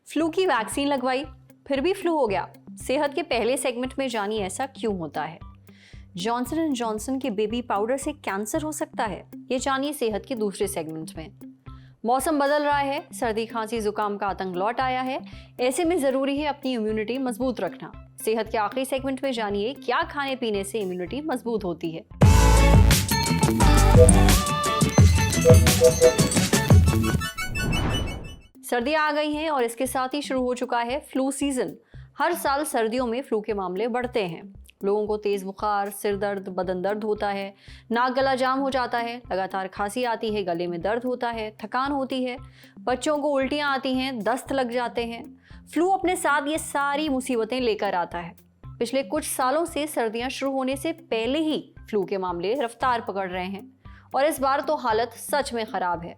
Flu की vaccine लगवाई, फिर भी फ्लू हो गया। सेहत के पहले सेगमेंट में जानिए ऐसा क्यों होता है। जॉनसन एंड जॉनसन के बेबी पाउडर से कैंसर हो सकता है, ये जानिए सेहत के दूसरे सेगमेंट में। मौसम बदल रहा है, सर्दी खांसी जुकाम का आतंक लौट आया है। ऐसे में जरूरी है अपनी इम्यूनिटी मजबूत रखना। सेहत के आखिरी सेगमेंट में जानिए क्या खाने पीने से इम्यूनिटी मजबूत होती है। सर्दियां आ गई हैं और इसके साथ ही शुरू हो चुका है फ्लू सीजन। हर साल सर्दियों में फ्लू के मामले बढ़ते हैं। लोगों को तेज बुखार, सिर दर्द, बदन दर्द होता है, नाक गला जाम हो जाता है, लगातार खांसी आती है, गले में दर्द होता है, थकान होती है, बच्चों को उल्टियां आती हैं, दस्त लग जाते हैं। फ्लू अपने साथ ये सारी मुसीबतें लेकर आता है। पिछले कुछ सालों से सर्दियां शुरू होने से पहले ही फ्लू के मामले रफ्तार पकड़ रहे हैं और इस बार तो हालत सच में खराब है।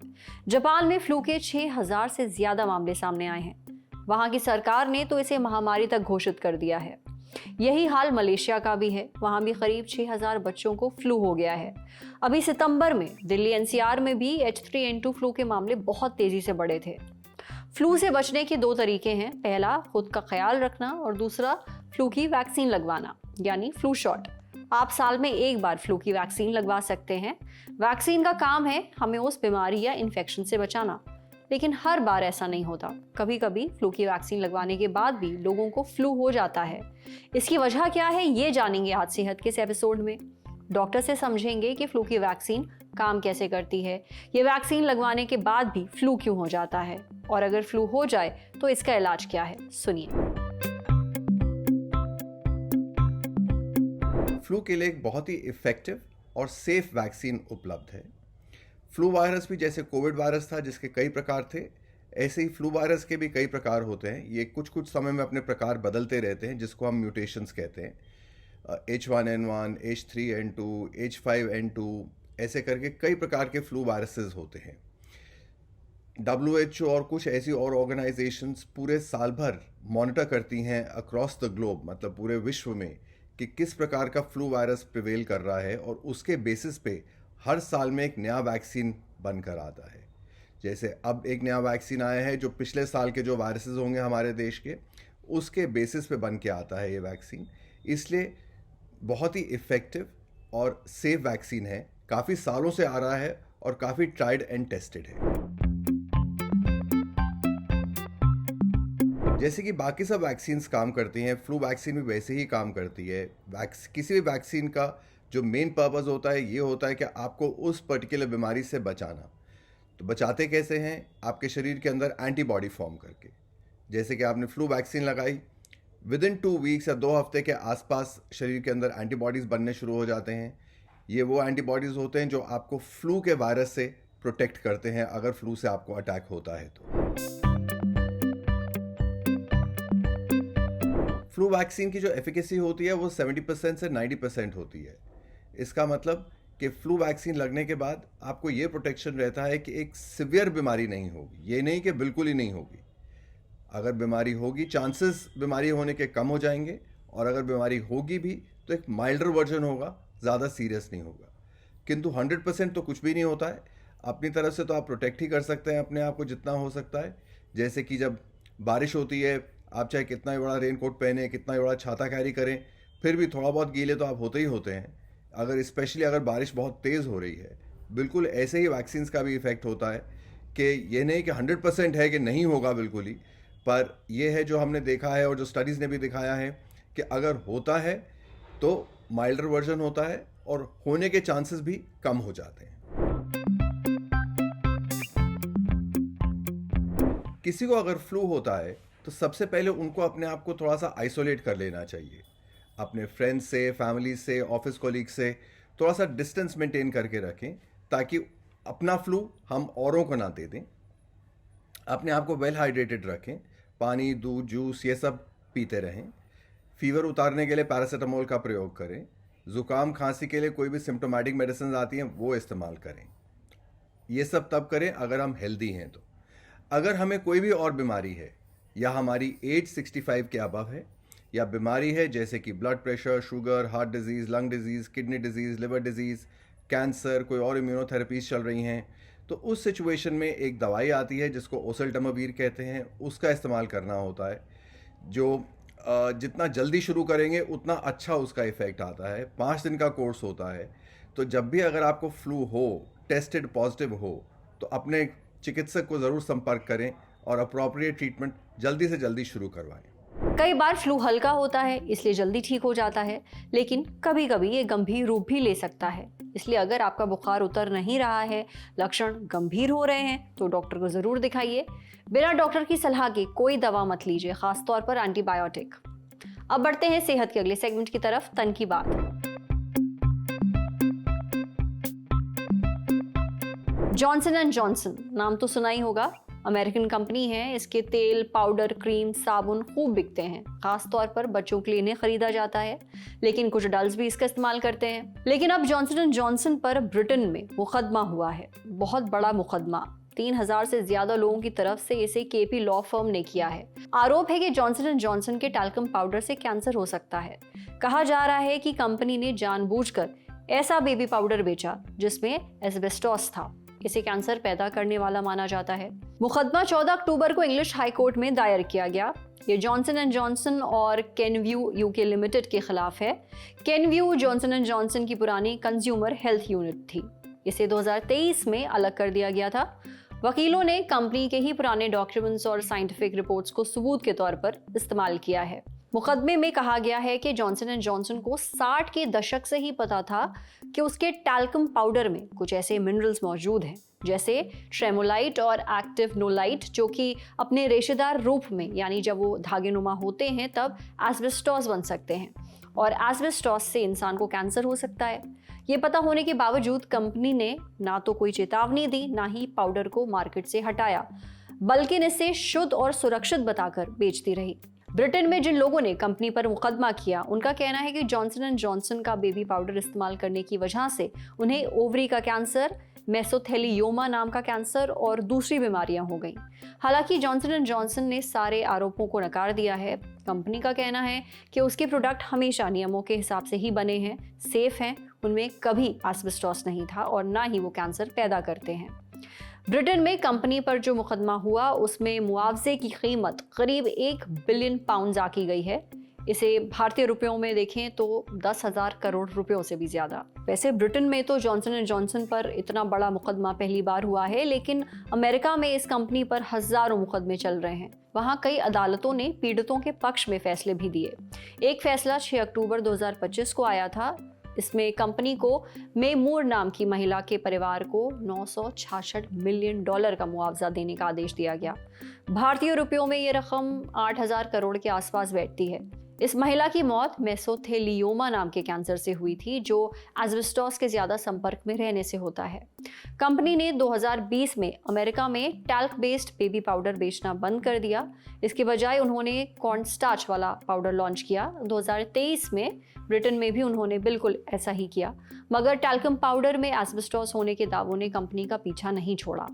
जापान में फ्लू के 6000 से ज्यादा मामले सामने आए हैं। वहां की सरकार ने तो इसे महामारी तक घोषित कर दिया है। यही हाल मलेशिया का भी है। वहां भी करीब 6000 बच्चों को फ्लू हो गया है। अभी सितंबर में दिल्ली एनसीआर में भी H3N2 फ्लू के मामले बहुत तेजी से बढ़े थे। फ्लू से बचने के दो तरीके हैं। पहला, खुद का ख्याल रखना और दूसरा, फ्लू की वैक्सीन लगवाना यानी फ्लू शॉट। आप साल में एक बार फ्लू की वैक्सीन लगवा सकते हैं। वैक्सीन का काम है हमें उस बीमारी या इन्फेक्शन से बचाना, लेकिन हर बार ऐसा नहीं होता। कभी कभी फ्लू की वैक्सीन लगवाने के बाद भी लोगों को फ्लू हो जाता है। इसकी वजह क्या है, ये जानेंगे आज सेहत के इस एपिसोड में। डॉक्टर से समझेंगे कि फ्लू की वैक्सीन काम कैसे करती है, ये वैक्सीन लगवाने के बाद भी फ्लू क्यों हो जाता है, और अगर फ्लू हो जाए तो इसका इलाज क्या है। सुनिए। फ्लू के लिए एक बहुत ही इफ़ेक्टिव और सेफ वैक्सीन उपलब्ध है। फ्लू वायरस भी जैसे कोविड वायरस था जिसके कई प्रकार थे, ऐसे ही फ्लू वायरस के भी कई प्रकार होते हैं। ये कुछ कुछ समय में अपने प्रकार बदलते रहते हैं, जिसको हम म्यूटेशंस कहते हैं। H1N1, H3N2, H5N2 ऐसे करके कई प्रकार के फ्लू वायरसेस होते हैं। WHO और कुछ ऐसी और ऑर्गेनाइजेशंस पूरे साल भर मॉनिटर करती हैं अक्रॉस द ग्लोब, मतलब पूरे विश्व में, कि किस प्रकार का फ्लू वायरस प्रिवेल कर रहा है, और उसके बेसिस पे हर साल में एक नया वैक्सीन बनकर आता है। जैसे अब एक नया वैक्सीन आया है जो पिछले साल के जो वायरसेस होंगे हमारे देश के, उसके बेसिस पे बन के आता है ये वैक्सीन। इसलिए बहुत ही इफ़ेक्टिव और सेफ वैक्सीन है, काफ़ी सालों से आ रहा है और काफ़ी ट्राइड एंड टेस्टेड है। जैसे कि बाकी सब वैक्सीन्स काम करती हैं, फ्लू वैक्सीन भी वैसे ही काम करती है। किसी भी वैक्सीन का जो मेन पर्पस होता है ये होता है कि आपको उस पर्टिकुलर बीमारी से बचाना। तो बचाते कैसे हैं? आपके शरीर के अंदर एंटीबॉडी फॉर्म करके। जैसे कि आपने फ्लू वैक्सीन लगाई, विदिन 2 वीक्स या 2 हफ्ते के आसपास शरीर के अंदर एंटीबॉडीज़ बनने शुरू हो जाते हैं। ये वो एंटीबॉडीज़ होते हैं जो आपको फ्लू के वायरस से प्रोटेक्ट करते हैं अगर फ्लू से आपको अटैक होता है तो। फ्लू वैक्सीन की जो एफिकेसी होती है वो 70% से 90% होती है। इसका मतलब कि फ्लू वैक्सीन लगने के बाद आपको ये प्रोटेक्शन रहता है कि एक सिवियर बीमारी नहीं होगी। ये नहीं कि बिल्कुल ही नहीं होगी। अगर बीमारी होगी, चांसेस बीमारी होने के कम हो जाएंगे, और अगर बीमारी होगी भी तो एक माइल्डर वर्जन होगा, ज़्यादा सीरियस नहीं होगा। किंतु 100% तो कुछ भी नहीं होता है। अपनी तरफ से तो आप प्रोटेक्ट ही कर सकते हैं अपने आप को जितना हो सकता है। जैसे कि जब बारिश होती है, आप चाहे कितना ही बड़ा रेनकोट पहने, कितना ही बड़ा छाता कैरी करें, फिर भी थोड़ा बहुत गीले तो आप होते ही होते हैं। अगर स्पेशली अगर बारिश बहुत तेज़ हो रही है, बिल्कुल ऐसे ही वैक्सीन्स का भी इफ़ेक्ट होता है कि ये नहीं कि 100% है कि नहीं होगा बिल्कुल ही, पर यह है जो हमने देखा है और जो स्टडीज़ ने भी दिखाया है कि अगर होता है तो माइल्डर वर्जन होता है और होने के चांसेस भी कम हो जाते हैं। किसी को अगर फ्लू होता है तो सबसे पहले उनको अपने आप को थोड़ा सा आइसोलेट कर लेना चाहिए। अपने फ्रेंड्स से, फैमिली से, ऑफिस कोलीग से थोड़ा सा डिस्टेंस मेंटेन करके रखें, ताकि अपना फ्लू हम औरों को ना दे दें। अपने आप को वेल हाइड्रेटेड रखें, पानी, दूध, जूस ये सब पीते रहें। फीवर उतारने के लिए पैरासीटामोल का प्रयोग करें। ज़ुकाम खांसी के लिए कोई भी सिम्टोमेटिक मेडिसिन आती हैं वो इस्तेमाल करें। ये सब तब करें अगर हम हेल्दी हैं तो। अगर हमें कोई भी और बीमारी है, या हमारी एज 65 के अबव है, या बीमारी है जैसे कि blood pressure, sugar, heart disease, lung disease, kidney disease, liver disease, cancer, कोई और इम्यूनोथेरेपीज चल रही हैं, तो उस सिचुएशन में एक दवाई आती है जिसको ओसेल्टामावीर कहते हैं, उसका इस्तेमाल करना होता है, जो जितना जल्दी शुरू करेंगे उतना अच्छा उसका इफ़ेक्ट आता है। 5 दिन का कोर्स होता है। तो जब भी अगर आपको फ्लू हो, टेस्टेड पॉजिटिव हो, तो अपने चिकित्सक को ज़रूर संपर्क करें और अप्रोप्रिएट ट्रीटमेंट जल्दी से जल्दी शुरू करवाएं। कई बार फ्लू हल्का होता है इसलिए जल्दी ठीक हो जाता है, लेकिन कभी कभी ये गंभीर रूप भी ले सकता है। इसलिए अगर आपका बुखार उतर नहीं रहा है, लक्षण गंभीर हो रहे हैं, तो डॉक्टर को जरूर दिखाइए। बिना डॉक्टर की सलाह के कोई दवा मत लीजिए, खासतौर पर एंटीबायोटिक। अब बढ़ते हैं सेहत के अगले सेगमेंट की तरफ, तन की बात। जॉनसन एंड जॉनसन नाम तो सुना ही होगा। अमेरिकन कंपनी है। इसके तेल, पाउडर, क्रीम, साबुन खूब बिकते हैं। खास तौर पर बच्चों के लिए इन्हें खरीदा जाता है, लेकिन कुछ अडल्ट्स भी इसका इस्तेमाल करते हैं। लेकिन अब जॉनसन एंड जॉनसन पर ब्रिटेन में मुकदमा हुआ है, बहुत बड़ा मुकदमा। 3000 से ज्यादा लोगों की तरफ से इसे केपी लॉ फर्म ने किया है। आरोप है कि जॉनसन एंड जॉनसन के टैल्कम पाउडर से कैंसर हो सकता है। कहा जा रहा है कि कंपनी ने जानबूझकर ऐसा बेबी पाउडर बेचा जिसमें एस्बेस्टॉस था। इसे कैंसर पैदा करने वाला माना जाता है। मुकदमा 14 अक्टूबर को इंग्लिश हाई कोर्ट में दायर किया गया। ये जॉनसन एंड जॉनसन और केनव्यू यूके लिमिटेड के खिलाफ है। केनव्यू जॉनसन एंड जॉनसन की पुरानी कंज्यूमर हेल्थ यूनिट थी। इसे 2023 में अलग कर दिया गया था। वकीलों ने कंपनी के ही पुराने डॉक्यूमेंट्स और साइंटिफिक रिपोर्ट्स को सबूत के तौर पर इस्तेमाल किया है। मुकदमे में कहा गया है कि जॉनसन एंड जॉनसन को 60 के दशक से ही पता था कि उसके टैल्कम पाउडर में कुछ ऐसे मिनरल्स मौजूद हैं, जैसे ट्रेमोलाइट और एक्टिव नोलाइट, जो कि अपने रेशेदार रूप में, यानी जब वो धागेनुमा होते हैं तब एस्बेस्टॉस बन सकते हैं, और एस्बेस्टॉस से इंसान को कैंसर हो सकता है। ये पता होने के बावजूद कंपनी ने ना तो कोई चेतावनी दी, ना ही पाउडर को मार्केट से हटाया, बल्कि इसे शुद्ध और सुरक्षित बताकर बेचती रही। ब्रिटेन में जिन लोगों ने कंपनी पर मुकदमा किया, उनका कहना है कि जॉनसन एंड जॉनसन का बेबी पाउडर इस्तेमाल करने की वजह से उन्हें ओवरी का कैंसर, मेसोथेलियोमा नाम का कैंसर और दूसरी बीमारियां हो गईं। हालांकि जॉनसन एंड जॉनसन ने सारे आरोपों को नकार दिया है। कंपनी का कहना है कि उसके प्रोडक्ट हमेशा नियमों के हिसाब से ही बने हैं, सेफ हैं, उनमें कभी एस्बेस्टॉस नहीं था और ना ही वो कैंसर पैदा करते हैं। ब्रिटेन में कंपनी पर जो मुकदमा हुआ उसमें मुआवजे की कीमत करीब 1 बिलियन पाउंड आकी गई है। इसे भारतीय रुपयों में देखें तो 10,000 करोड़ रुपयों से भी ज्यादा। वैसे ब्रिटेन में तो जॉनसन एंड जॉनसन पर इतना बड़ा मुकदमा पहली बार हुआ है, लेकिन अमेरिका में इस कंपनी पर हजारों मुकदमे चल रहे हैं। वहां कई अदालतों ने पीड़ितों के पक्ष में फैसले भी दिए। एक फैसला 6 अक्टूबर 2025 को आया था। इसमें कंपनी को मे मूर नाम की महिला के परिवार को $966 मिलियन का मुआवजा देने का आदेश दिया गया। भारतीय रुपयों में ये रकम 8,000 करोड़ के आसपास बैठती है। इस महिला की मौत मेसोथेलियोमा नाम के कैंसर से हुई थी, जो एस्बेस्टॉस के ज्यादा संपर्क में रहने से होता है। कंपनी ने 2020 में अमेरिका में टैल्क बेस्ड बेबी पाउडर बेचना बंद कर दिया। इसके बजाय उन्होंने कॉर्न स्टार्च वाला पाउडर लॉन्च किया। 2023 में ब्रिटेन में भी उन्होंने बिल्कुल ऐसा ही किया, मगर टैल्कम पाउडर में एस्बेस्टॉस होने के दावों ने कंपनी का पीछा नहीं छोड़ा।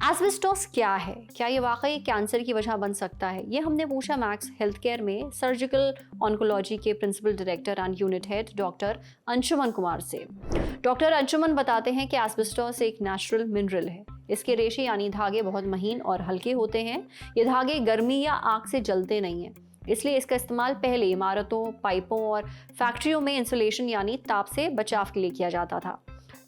एस्बेस्टॉस क्या है? क्या ये वाकई कैंसर की वजह बन सकता है? ये हमने पूछा मैक्स हेल्थ केयर में सर्जिकल ऑन्कोलॉजी के principal director and unit head doctor Anshuman Kumar से। डॉक्टर अंशुमन बताते हैं कि एस्बेस्टॉस एक नेचुरल मिनरल है। इसके रेशे यानी धागे बहुत महीन और हल्के होते हैं। ये धागे गर्मी या आग से जलते नहीं हैं, इसलिए इसका इस्तेमाल पहले इमारतों, पाइपों और फैक्ट्रियों में इंसुलेशन यानी ताप से बचाव के लिए किया जाता था।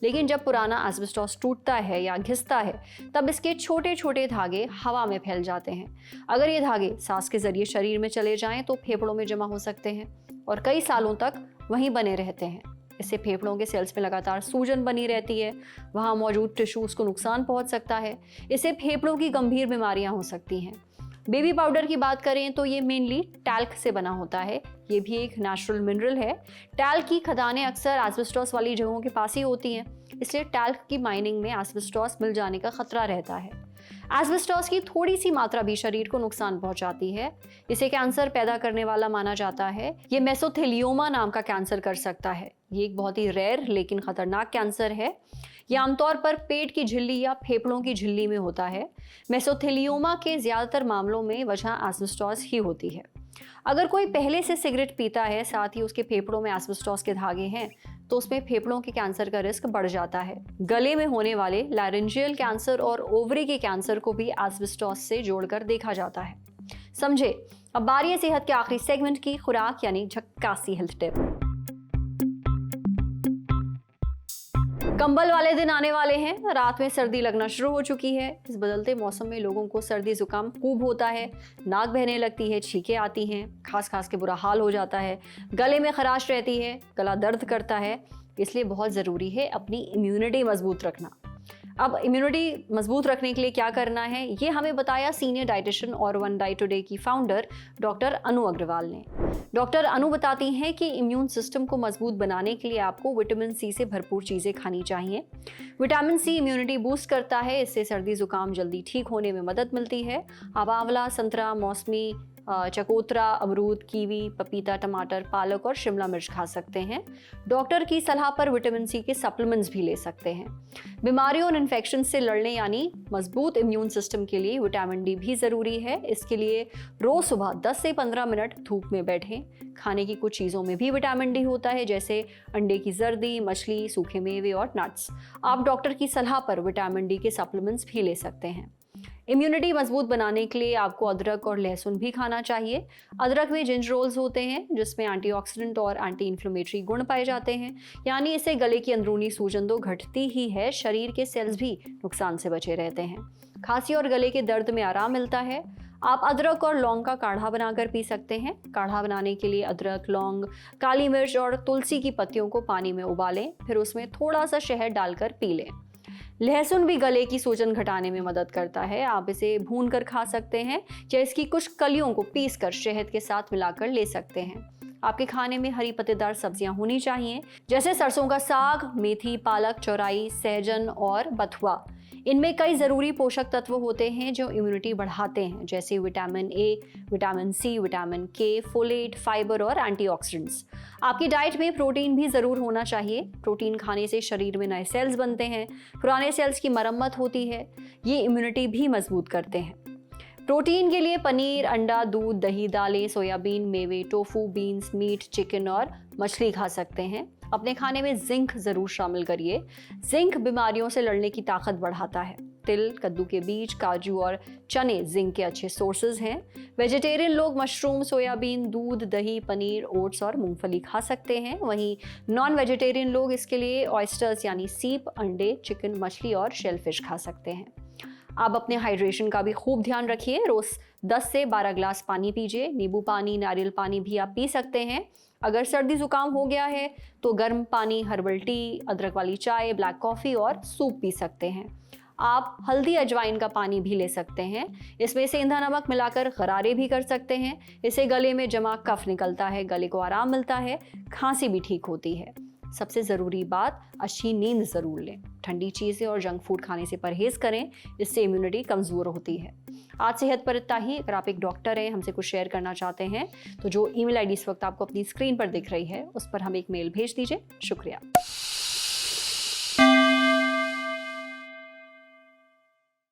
लेकिन जब पुराना एस्बेस्टॉस टूटता है या घिसता है, तब इसके छोटे छोटे धागे हवा में फैल जाते हैं। अगर ये धागे सांस के जरिए शरीर में चले जाएं तो फेफड़ों में जमा हो सकते हैं और कई सालों तक वहीं बने रहते हैं। इससे फेफड़ों के सेल्स में लगातार सूजन बनी रहती है, वहाँ मौजूद टिश्यूज को नुकसान पहुँच सकता है। इससे फेफड़ों की गंभीर बीमारियाँ हो सकती हैं। बेबी पाउडर की बात करें तो ये मेनली टैल्क से बना होता है। ये भी एक नेचुरल मिनरल है। टैल्क की खदानें अक्सर एस्बेस्टॉस वाली जगहों के पास ही होती हैं, इसलिए टैल्क की माइनिंग में एस्बेस्टॉस मिल जाने का खतरा रहता है। एस्बेस्टॉस की थोड़ी सी मात्रा भी शरीर को नुकसान पहुंचाती है। इसे कैंसर पैदा करने वाला माना जाता है। ये मेसोथेलियोमा नाम का कैंसर कर सकता है। ये एक बहुत ही रेयर लेकिन खतरनाक कैंसर है। यह आमतौर पर पेट की झिल्ली या फेफड़ों की झिल्ली में होता है। मेसोथेलियोमा के ज्यादातर मामलों में वजह एस्बेस्टॉस ही होती है। अगर कोई पहले से सिगरेट पीता है, साथ ही उसके फेफड़ों में एस्बेस्टॉस के धागे हैं, तो उसमें फेफड़ों के कैंसर का रिस्क बढ़ जाता है। गले में होने वाले लैरिंजियल कैंसर और ओवरी के कैंसर को भी एस्बेस्टोस से जोड़कर देखा जाता है। समझे। अब बारी है सेहत के आखिरी सेगमेंट की, खुराक यानी झक्कासी हेल्थ टिप। कंबल वाले दिन आने वाले हैं। रात में सर्दी लगना शुरू हो चुकी है। इस बदलते मौसम में लोगों को सर्दी जुकाम खूब होता है, नाक बहने लगती है, छींकें आती हैं, खास के बुरा हाल हो जाता है, गले में खराश रहती है, गला दर्द करता है। इसलिए बहुत ज़रूरी है अपनी इम्यूनिटी मजबूत रखना। अब इम्यूनिटी मजबूत रखने के लिए क्या करना है, ये हमें बताया सीनियर डाइटिशियन और वन डाइट टुडे की फाउंडर डॉक्टर अनु अग्रवाल ने। डॉक्टर अनु बताती हैं कि इम्यून सिस्टम को मजबूत बनाने के लिए आपको विटामिन सी से भरपूर चीज़ें खानी चाहिए। विटामिन सी इम्यूनिटी बूस्ट करता है, इससे सर्दी जुकाम जल्दी ठीक होने में मदद मिलती है। आप आंवला, संतरा, मौसमी, चकोतरा, अमरूद, कीवी, पपीता, टमाटर, पालक और शिमला मिर्च खा सकते हैं। डॉक्टर की सलाह पर विटामिन सी के सप्लीमेंट्स भी ले सकते हैं। बीमारियों और इन्फेक्शन से लड़ने यानी मजबूत इम्यून सिस्टम के लिए विटामिन डी भी ज़रूरी है। इसके लिए रोज़ सुबह 10 से 15 मिनट धूप में बैठें। खाने की कुछ चीज़ों में भी विटामिन डी होता है, जैसे अंडे की जर्दी, मछली, सूखे मेवे और नट्स। आप डॉक्टर की सलाह पर विटामिन डी के सप्लीमेंट्स भी ले सकते हैं। इम्यूनिटी मजबूत बनाने के लिए आपको अदरक और लहसुन भी खाना चाहिए। अदरक में जिंजरोल्स होते हैं, जिसमें एंटीऑक्सीडेंट और एंटी इन्फ्लेमेटरी गुण पाए जाते हैं, यानी इससे गले की अंदरूनी सूजन तो घटती ही है, शरीर के सेल्स भी नुकसान से बचे रहते हैं। खांसी और गले के दर्द में आराम मिलता है। आप अदरक और लौंग का काढ़ा बनाकर पी सकते हैं। काढ़ा बनाने के लिए अदरक, लौंग, काली मिर्च और तुलसी की पत्तियों को पानी में उबालें, फिर उसमें थोड़ा सा शहद डालकर पी लें। लहसुन भी गले की सूजन घटाने में मदद करता है। आप इसे भून कर खा सकते हैं या इसकी कुछ कलियों को पीस कर शहद के साथ मिलाकर ले सकते हैं। आपके खाने में हरी पत्तेदार सब्जियां होनी चाहिए, जैसे सरसों का साग, मेथी, पालक, चौराई, सहजन और बथुआ। इनमें कई ज़रूरी पोषक तत्व होते हैं जो इम्यूनिटी बढ़ाते हैं, जैसे vitamin A, vitamin C, vitamin K, folate, fibre और एंटीऑक्सीडेंट्स। आपकी डाइट में प्रोटीन भी ज़रूर होना चाहिए। प्रोटीन खाने से शरीर में नए सेल्स बनते हैं, पुराने सेल्स की मरम्मत होती है, ये इम्यूनिटी भी मजबूत करते हैं। प्रोटीन के लिए पनीर, अंडा, दूध, दही, दालें, सोयाबीन, मेवे, टोफू, बीन्स, मीट, चिकन और मछली खा सकते हैं। अपने खाने में जिंक ज़रूर शामिल करिए। जिंक बीमारियों से लड़ने की ताकत बढ़ाता है। तिल, कद्दू के बीज, काजू और चने जिंक के अच्छे सोर्सेज हैं। वेजिटेरियन लोग मशरूम, सोयाबीन, दूध, दही, पनीर, ओट्स और मूंगफली खा सकते हैं। वहीं नॉन वेजिटेरियन लोग इसके लिए ऑयस्टर्स यानी सीप, अंडे, चिकन, मछली और शेलफिश खा सकते हैं। आप अपने हाइड्रेशन का भी खूब ध्यान रखिए। रोज़ 10 से 12 ग्लास पानी पीजिए। नींबू पानी, नारियल पानी भी आप पी सकते हैं। अगर सर्दी जुकाम हो गया है तो गर्म पानी, हर्बल टी, अदरक वाली चाय, ब्लैक कॉफ़ी और सूप पी सकते हैं। आप हल्दी अजवाइन का पानी भी ले सकते हैं। इसमें सेंधा नमक मिलाकर गरारे भी कर सकते हैं। इससे गले में जमा कफ निकलता है, गले को आराम मिलता है, खांसी भी ठीक होती है। सबसे ज़रूरी बात, अच्छी नींद ज़रूर लें। ठंडी चीज़ें और जंक फूड खाने से परहेज़ करें, इससे इम्यूनिटी कमज़ोर होती है। आज सेहत पर इतना ही। अगर आप एक डॉक्टर हैं, हमसे कुछ शेयर करना चाहते हैं, तो जो ईमेल आईडी इस वक्त आपको अपनी स्क्रीन पर दिख रही है, उस पर हम एक मेल भेज दीजिए। शुक्रिया।